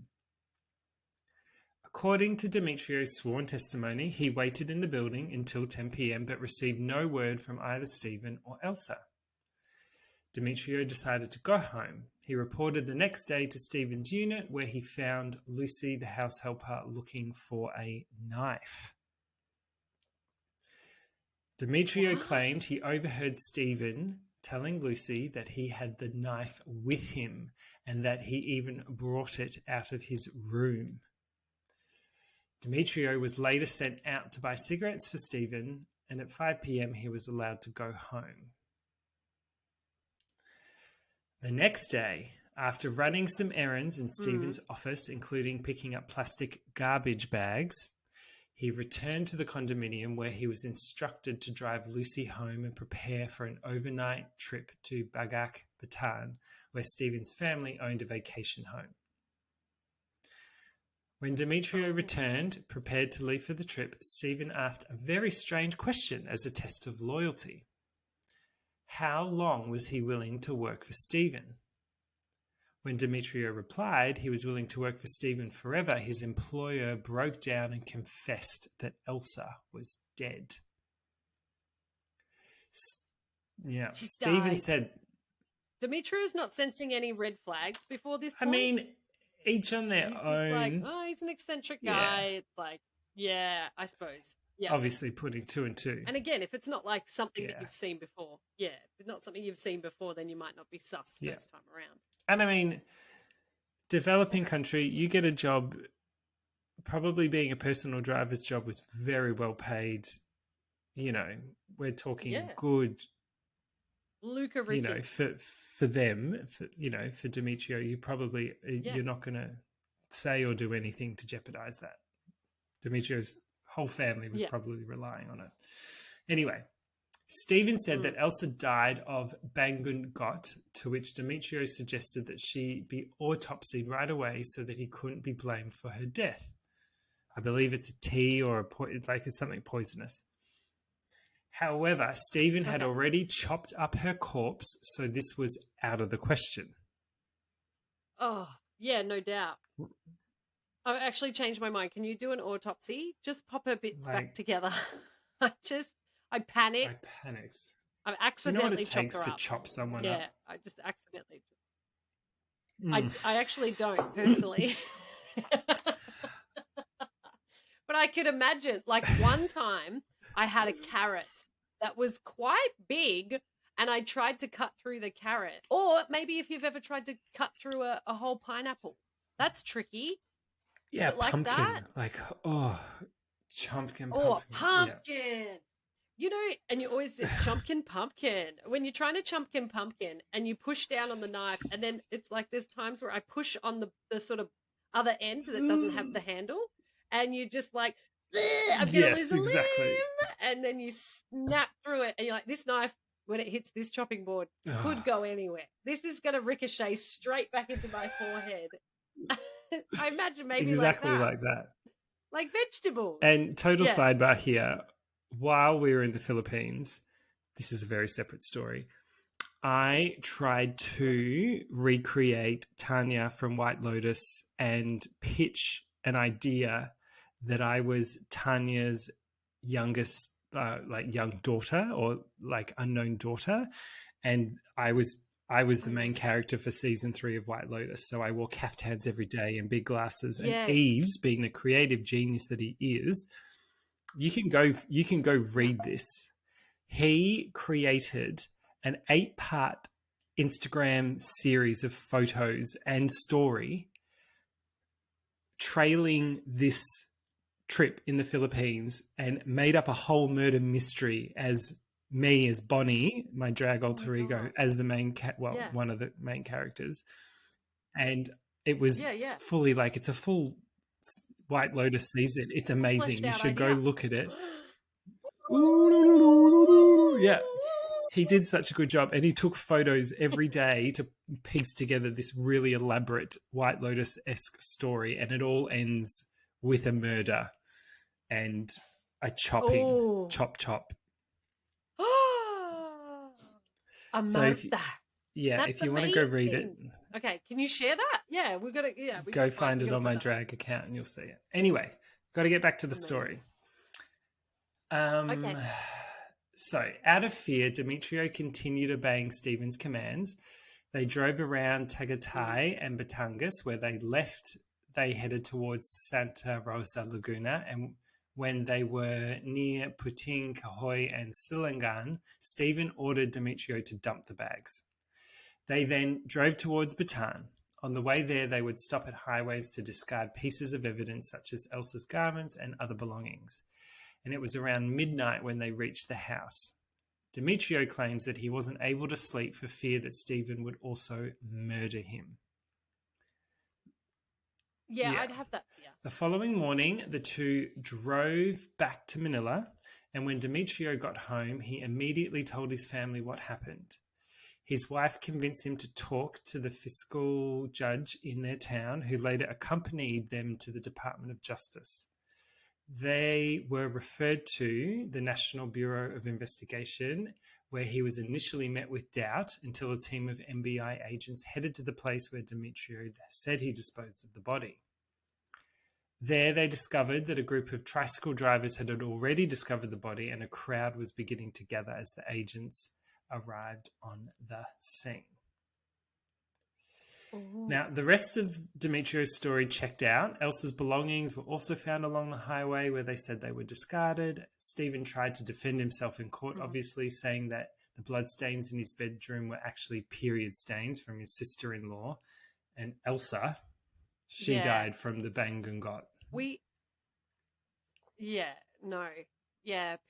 S1: According to Demetrio's sworn testimony, he waited in the building until 10 p.m. but received no word from either Stephen or Elsa. Demetrio decided to go home. He reported the next day to Stephen's unit, where he found Lucy, the house helper, looking for a knife. Demetrio claimed he overheard Stephen telling Lucy that he had the knife with him and that he even brought it out of his room. Demetrio was later sent out to buy cigarettes for Stephen, and at 5 p.m. he was allowed to go home. The next day, after running some errands in Stephen's office, including picking up plastic garbage bags, he returned to the condominium where he was instructed to drive Lucy home and prepare for an overnight trip to Bagak, Bataan, where Stephen's family owned a vacation home. When Demetrio returned, prepared to leave for the trip, Stephen asked a very strange question as a test of loyalty. How long was he willing to work for Stephen? When Demetrio replied he was willing to work for Stephen forever, his employer broke down and confessed that Elsa was dead. Stephen said...
S2: Demetrio's not sensing any red flags before this point.
S1: I mean, each on their own.
S2: Just like, oh, he's an eccentric guy. It's like, yeah, I suppose. Yeah.
S1: Obviously putting 2 and 2.
S2: And again, if it's not like something that you've seen before, if it's not something you've seen before, then you might not be sus first time around.
S1: And I mean, developing country, you get a job, probably being a personal driver's job was very well paid. You know, we're talking good.
S2: Luca Ritti.
S1: You know, for them, for Demetrio, you probably, you're not going to say or do anything to jeopardize that. Demetrio's whole family was probably relying on it. Anyway, Stephen said that Elsa died of Bangun Got, to which Demetrio suggested that she be autopsied right away so that he couldn't be blamed for her death. I believe it's a tea or it's something poisonous. However, Stephen had already chopped up her corpse, so this was out of the question.
S2: Oh, yeah, no doubt. I've actually changed my mind. Can you do an autopsy? Just pop her bits back together. I panicked. I've accidentally chopped her up.
S1: Do you know what it takes to chop someone up?
S2: Yeah, I just accidentally. I actually don't, personally. But I could imagine, like one time I had a carrot that was quite big and I tried to cut through the carrot. Or maybe if you've ever tried to cut through a whole pineapple. That's tricky.
S1: Yeah,
S2: like
S1: pumpkin.
S2: That?
S1: Like, pumpkin.
S2: Oh, pumpkin. and you always do chumpkin pumpkin. When you're trying to chumpkin pumpkin and you push down on the knife, and then it's like there's times where I push on the sort of other end that doesn't have the handle, and you just like, I'm going to lose
S1: Yes,
S2: a
S1: exactly.
S2: limb. And then you snap through it, and you're like, this knife, when it hits this chopping board, could go anywhere. This is going to ricochet straight back into my forehead. I imagine maybe
S1: Exactly
S2: like
S1: like that.
S2: like vegetables.
S1: And total
S2: Yeah.
S1: sidebar here, while we were in the Philippines, this is a very separate story. I tried to recreate Tanya from White Lotus and pitch an idea that I was Tanya's youngest, young daughter or like unknown daughter, and I was the main character for season 3 of White Lotus. So I wore caftans every day and big glasses. And
S2: Yes.
S1: Eves, being the creative genius that he is, you can go read this. He created an 8-part Instagram series of photos and story trailing this trip in the Philippines and made up a whole murder mystery as me as Bonnie, my drag alter ego, as the main one of the main characters. And it was fully like, it's a full White Lotus season. It's amazing. You should go look at it. Yeah. He did such a good job, and he took photos every day to piece together this really elaborate White Lotus-esque story, and it all ends with a murder and a chopping, chop.
S2: A
S1: so
S2: Martha.
S1: If you want to go read it.
S2: Okay, can you share that? Yeah, we've got to. Yeah, we
S1: go find it on my drag account, and you'll see it. Anyway, got to get back to the story. Okay. So, out of fear, Demetrio continued obeying Stephen's commands. They drove around Tagaytay and Batangas, where they headed towards Santa Rosa Laguna, and when they were near Puting, Cahoy, and Silangan, Stephen ordered Demetrio to dump the bags. They then drove towards Bataan. On the way there, they would stop at highways to discard pieces of evidence such as Elsa's garments and other belongings. And it was around midnight when they reached the house. Demetrio claims that he wasn't able to sleep for fear that Stephen would also murder him.
S2: Yeah, I'd have that fear.
S1: The following morning, the two drove back to Manila, and when Demetrio got home, he immediately told his family what happened. His wife convinced him to talk to the fiscal judge in their town, who later accompanied them to the Department of Justice. They were referred to the National Bureau of Investigation, where he was initially met with doubt until a team of NBI agents headed to the place where Demetrio said he disposed of the body. There, they discovered that a group of tricycle drivers had already discovered the body, and a crowd was beginning to gather as the agents arrived on the scene. Now, the rest of Demetrio's story checked out. Elsa's belongings were also found along the highway where they said they were discarded. Stephen tried to defend himself in court, obviously, saying that the bloodstains in his bedroom were actually period stains from his sister-in-law. And Elsa, she died from the Bangungot.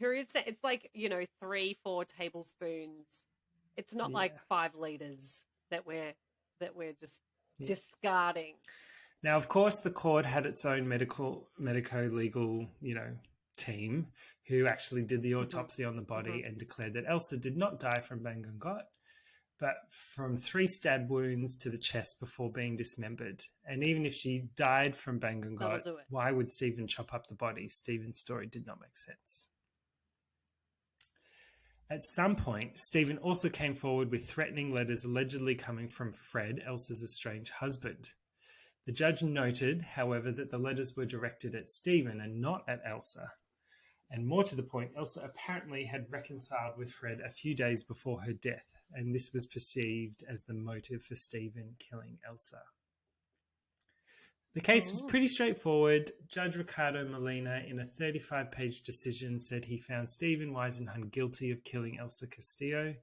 S2: Period stains. It's like, 3-4 tablespoons. It's not like 5 liters that we're just discarding.
S1: Now, of course, the court had its own medico-legal, team who actually did the autopsy on the body and declared that Elsa did not die from Bangungot, but from 3 stab wounds to the chest before being dismembered. And even if she died from Bangungot, why would Stephen chop up the body? Stephen's story did not make sense. At some point, Stephen also came forward with threatening letters allegedly coming from Fred, Elsa's estranged husband. The judge noted, however, that the letters were directed at Stephen and not at Elsa. And more to the point, Elsa apparently had reconciled with Fred a few days before her death, and this was perceived as the motive for Stephen killing Elsa. The case was pretty straightforward. Judge Ricardo Molina, in a 35-page decision, said he found Stephen Weisenhunt guilty of killing Elsa Castillo.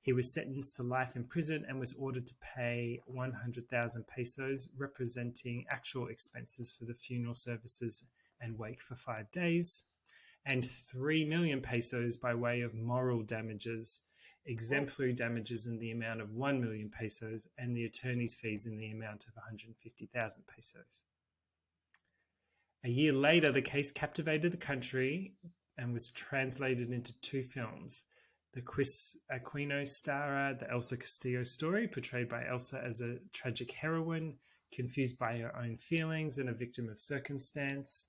S1: He was sentenced to life in prison and was ordered to pay 100,000 pesos, representing actual expenses for the funeral services and wake for 5 days. and 3 million pesos by way of moral damages, exemplary damages in the amount of 1 million pesos, and the attorney's fees in the amount of 150,000 pesos. A year later, the case captivated the country and was translated into 2 films. The Aquino Stara, the Elsa Castillo story, portrayed by Elsa as a tragic heroine, confused by her own feelings and a victim of circumstance.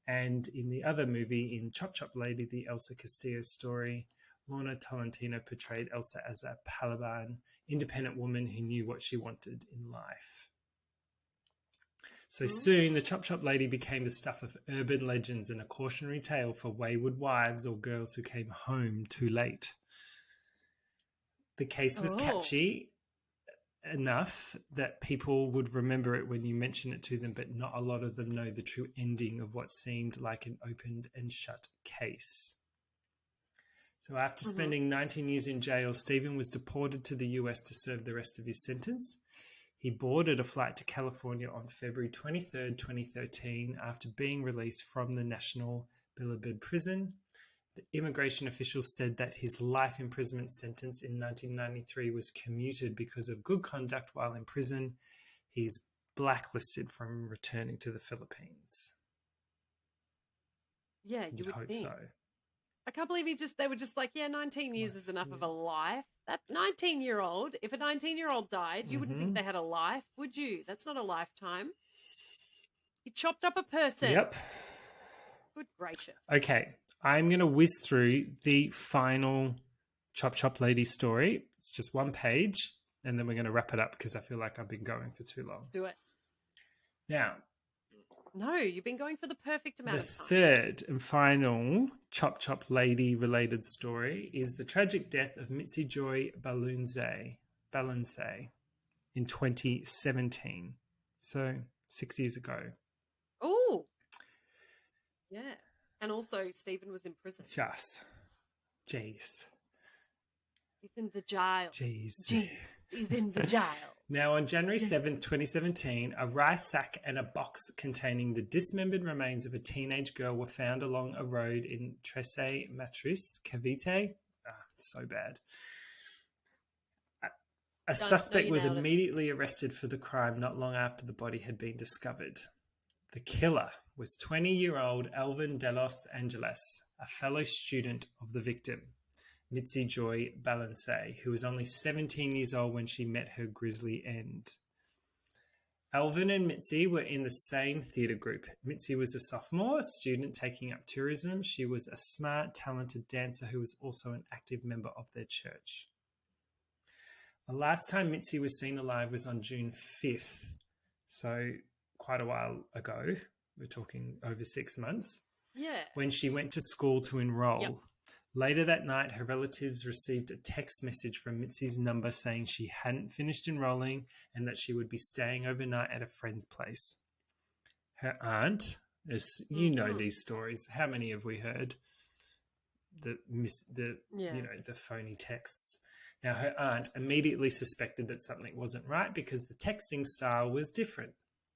S1: And in the other movie, in Chop Chop Lady, the Elsa Castillo story, Lorna Tolentino portrayed Elsa as a Palaban, independent woman who knew what she wanted in life. So soon, the Chop Chop Lady became the stuff of urban legends and a cautionary tale for wayward wives or girls who came home too late. The case was catchy enough that people would remember it when you mention it to them, but not a lot of them know the true ending of what seemed like an opened and shut case. So after spending 19 years in jail, Stephen was deported to the US to serve the rest of his sentence. He boarded a flight to California on February 23rd, 2013, after being released from the National Bilibid prison. The immigration officials said that his life imprisonment sentence in 1993 was commuted because of good conduct while in prison. He's blacklisted from returning to the Philippines.
S2: Yeah, you would
S1: hope
S2: think.
S1: so.
S2: I can't believe they were just like, 19 years is enough of a life. That 19-year-old, if a 19-year-old died, you wouldn't think they had a life, would you? That's not a lifetime. He chopped up a person.
S1: Yep.
S2: Good gracious.
S1: Okay, I'm going to whiz through the final Chop Chop Lady story. It's just 1 page, and then we're going to wrap it up because I feel like I've been going for too long.
S2: Let's do it.
S1: Now,
S2: no, you've been going for the perfect amount of time.
S1: The third and final Chop Chop Lady related story is the tragic death of Mitzi Joy Balunze in 2017. So 6 years ago.
S2: Oh, yeah. And also, Stephen was in prison.
S1: Jeez.
S2: He's in the jail.
S1: Jeez.
S2: He's in the jail.
S1: Now, on January 7th, 2017, a rice sack and a box containing the dismembered remains of a teenage girl were found along a road in Trece Matriz, Cavite. So bad. A suspect was immediately arrested for the crime not long after the body had been discovered. The killer was 20-year-old Alvin de Los Angeles, a fellow student of the victim, Mitzi Joy Balance, who was only 17 years old when she met her grisly end. Alvin and Mitzi were in the same theatre group. Mitzi was a sophomore student taking up tourism. She was a smart, talented dancer who was also an active member of their church. The last time Mitzi was seen alive was on June 5th, so quite a while ago. We're talking over 6 months.
S2: Yeah.
S1: When she went to school to enroll. Yep. Later that night, her relatives received a text message from Mitzi's number saying she hadn't finished enrolling and that she would be staying overnight at a friend's place. Her aunt, as you know these stories, how many have we heard? The phony texts. Now, her aunt immediately suspected that something wasn't right because the texting style was different.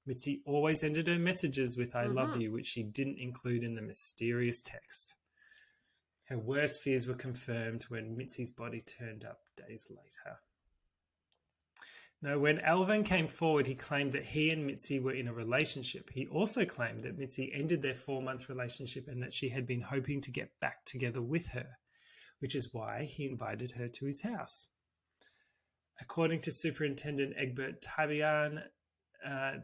S1: Mitzi always ended her messages with "I love you," which she didn't include in the mysterious text. Her worst fears were confirmed when Mitzi's body turned up days later. Now, when Alvin came forward, he claimed that he and Mitzi were in a relationship. He also claimed that Mitzi ended their 4-month relationship and that she had been hoping to get back together with her, which is why he invited her to his house. According to Superintendent Egbert Tabian,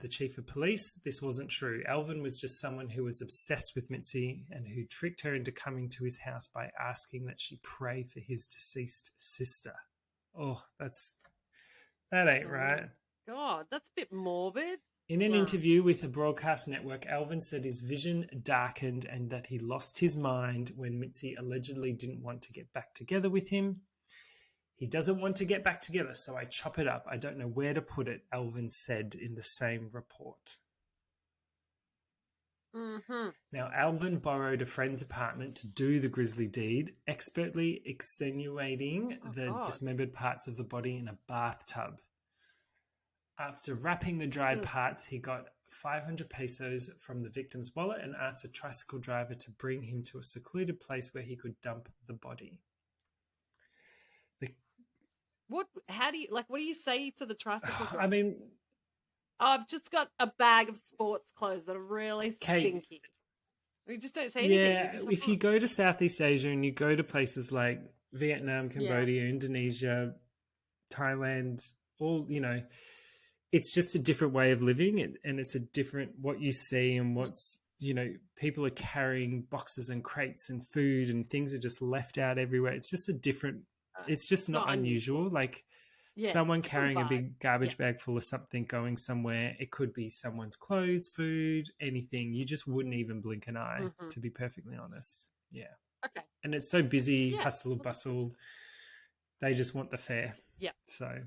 S1: the chief of police, this wasn't true. Alvin was just someone who was obsessed with Mitzi and who tricked her into coming to his house by asking that she pray for his deceased sister. Oh, that ain't right.
S2: God, that's a bit morbid.
S1: In an interview with a broadcast network, Alvin said his vision darkened and that he lost his mind when Mitzi allegedly didn't want to get back together with him. He doesn't want to get back together, so I chop it up. I don't know where to put it, Alvin said in the same report. Now, Alvin borrowed a friend's apartment to do the grisly deed, expertly extenuating dismembered parts of the body in a bathtub. After wrapping the dried parts, he got 500 pesos from the victim's wallet and asked a tricycle driver to bring him to a secluded place where he could dump the body.
S2: What do you say to the tricycle driver?
S1: I mean,
S2: I've just got a bag of sports clothes that are really stinky. You just don't say anything.
S1: Yeah, if you go to Southeast Asia and you go to places like Vietnam, Cambodia, Indonesia, Thailand, all, it's just a different way of living, and it's a different what you see and what's, people are carrying boxes and crates and food and things are just left out everywhere. It's just a different, it's just not unusual. Like someone carrying a big garbage bag full of something going somewhere. It could be someone's clothes, food, anything. You just wouldn't even blink an eye, to be perfectly honest. Yeah.
S2: Okay.
S1: And it's so busy, hustle and bustle. They just want the fare.
S2: Yeah.
S1: So...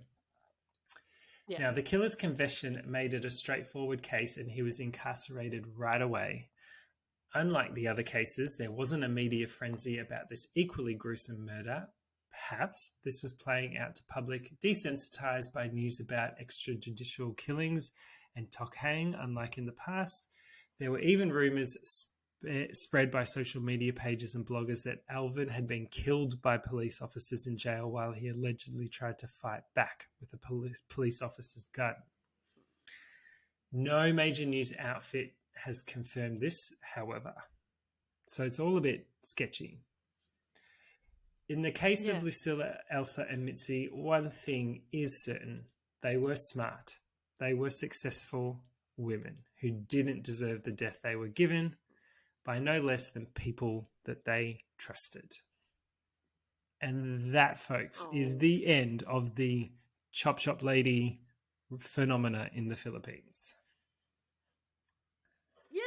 S1: Yeah. Now, the killer's confession made it a straightforward case and he was incarcerated right away. Unlike the other cases, there wasn't a media frenzy about this equally gruesome murder. Perhaps this was playing out to public, desensitized by news about extrajudicial killings and tokhang, unlike in the past. There were even rumors spread by social media pages and bloggers that Alvin had been killed by police officers in jail while he allegedly tried to fight back with a police officer's gun. No major news outfit has confirmed this, however. So it's all a bit sketchy. In the case of Lucilla, Elsa, and Mitzi, one thing is certain. They were smart. They were successful women who didn't deserve the death they were given by no less than people that they trusted. And that, folks, is the end of the Chop Chop Lady phenomena in the Philippines.
S2: Yay!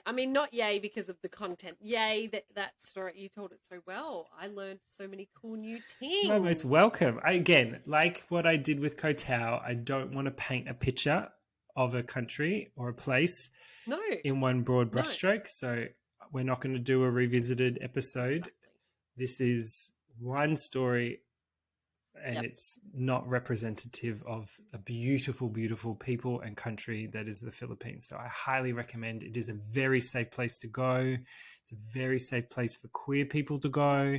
S2: I mean, not yay because of the content. Yay that story. You told it so well. I learned so many cool new things.
S1: You're most welcome. Again, like what I did with Koh Tao, I don't want to paint a picture of a country or a place in one broad brushstroke. So we're not going to do a revisited episode. This is one story and it's not representative of a beautiful, beautiful people and country that is the Philippines. So I highly recommend. It is a very safe place to go. It's a very safe place for queer people to go.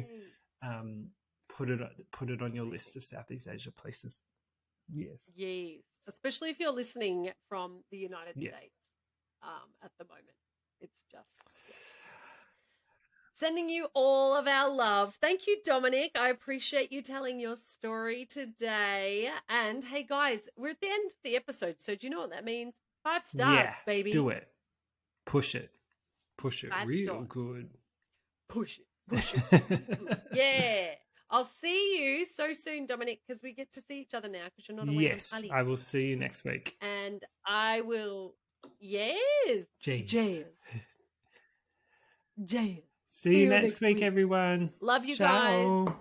S1: Put it on your list of Southeast Asia places.
S2: Yes. Especially if you're listening from the United States at the moment. It's just sending you all of our love. Thank you, Dominic. I appreciate you telling your story today. And hey, guys, we're at the end of the episode. So do you know what that means? 5 stars, baby.
S1: Do it. Push it. Push it real good.
S2: Push it. Yeah. I'll see you so soon, Dominic, because we get to see each other now because you're not away on Pali.
S1: I will see you next week.
S2: And I will, Jail.
S1: See you next week, everyone.
S2: Love you
S1: Ciao.
S2: guys.